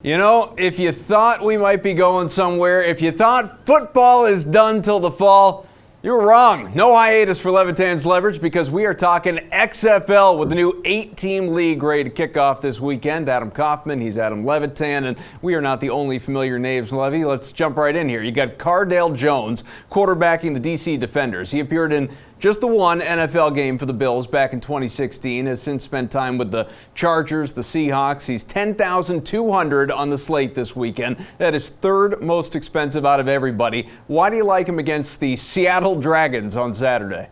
You know, if you thought we might be going somewhere, if you thought football is done till the fall, you were wrong. No hiatus for Levitan's Leverage because we are talking XFL with the new 8-team league ready to kick off this weekend. Adam Kaufman, he's Adam Levitan, and we are not the only familiar names, Levy. Let's jump right in here. You got Cardale Jones quarterbacking the DC Defenders. He appeared in just the one NFL game for the Bills back in 2016, has since spent time with the Chargers, the Seahawks. He's $10,200 on the slate this weekend. That is third most expensive out of everybody. Why do you like him against the Seattle Dragons on Saturday?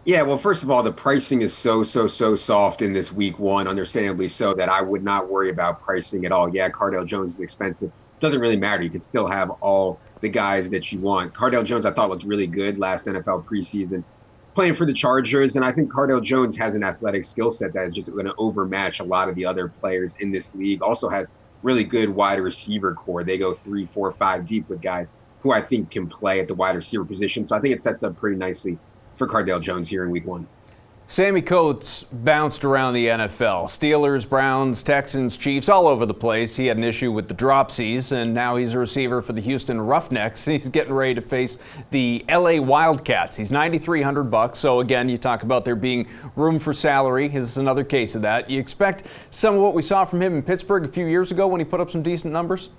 Yeah, well, first of all, the pricing is so soft in this week one, understandably so, that I would not worry about pricing at all. Yeah, Cardale Jones is expensive. Doesn't really matter. You can still have all the guys that you want. Cardale Jones, I thought, looked really good last NFL preseason, playing for the Chargers, and I think Cardale Jones has an athletic skill set that is just going to overmatch a lot of the other players in this league. Also has really good wide receiver core. They go 3, 4, 5 deep with guys who I think can play at the wide receiver position. So I think it sets up pretty nicely for Cardale Jones here in week one. Sammie Coates bounced around the NFL. Steelers, Browns, Texans, Chiefs, all over the place. He had an issue with the dropsies, and now he's a receiver for the Houston Roughnecks. He's getting ready to face the LA Wildcats. He's $9,300. So again, you talk about there being room for salary. This is another case of that. You expect some of what we saw from him in Pittsburgh a few years ago when he put up some decent numbers?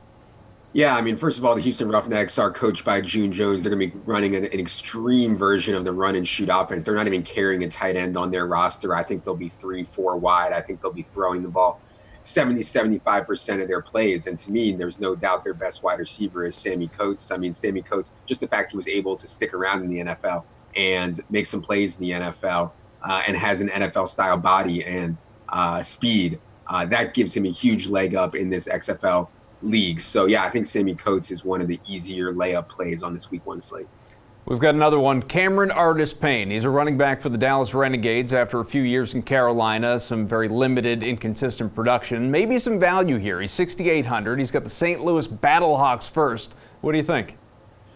Yeah, I mean, first of all, the Houston Roughnecks are coached by June Jones. They're going to be running an extreme version of the run and shoot offense. They're not even carrying a tight end on their roster. I think they'll be 3, 4 wide. I think they'll be throwing the ball 75% of their plays. And to me, there's no doubt their best wide receiver is Sammie Coates. I mean, Sammie Coates, just the fact he was able to stick around in the NFL and make some plays in the NFL and has an NFL-style body and speed, that gives him a huge leg up in this XFL leagues. So yeah, I think Sammie Coates is one of the easier layup plays on this week one slate. We've got another one, Artis-Payne. He's a running back for the Dallas Renegades after a few years in Carolina, some very limited, inconsistent production. Maybe some value here. He's $6,800. He's got the St. Louis Battlehawks first. What do you think?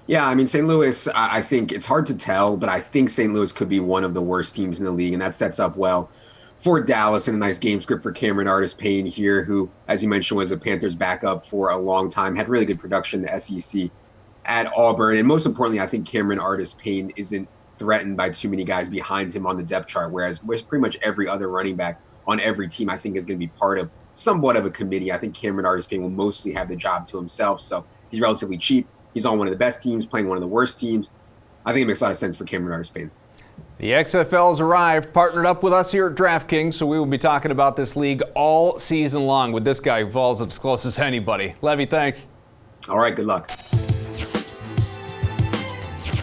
Yeah, I mean, St. Louis, I think it's hard to tell, but I think St. Louis could be one of the worst teams in the league, and that sets up well for Dallas, and a nice game script for Artis-Payne here, who, as you mentioned, was a Panthers backup for a long time, had really good production in the SEC at Auburn. And most importantly, I think Artis-Payne isn't threatened by too many guys behind him on the depth chart, whereas pretty much every other running back on every team, I think, is going to be part of somewhat of a committee. I think Artis-Payne will mostly have the job to himself, so he's relatively cheap. He's on one of the best teams, playing one of the worst teams. I think it makes a lot of sense for Artis-Payne. The XFL has arrived, partnered up with us here at DraftKings, so we will be talking about this league all season long with this guy who falls as close as anybody. Levy, thanks. All right, good luck.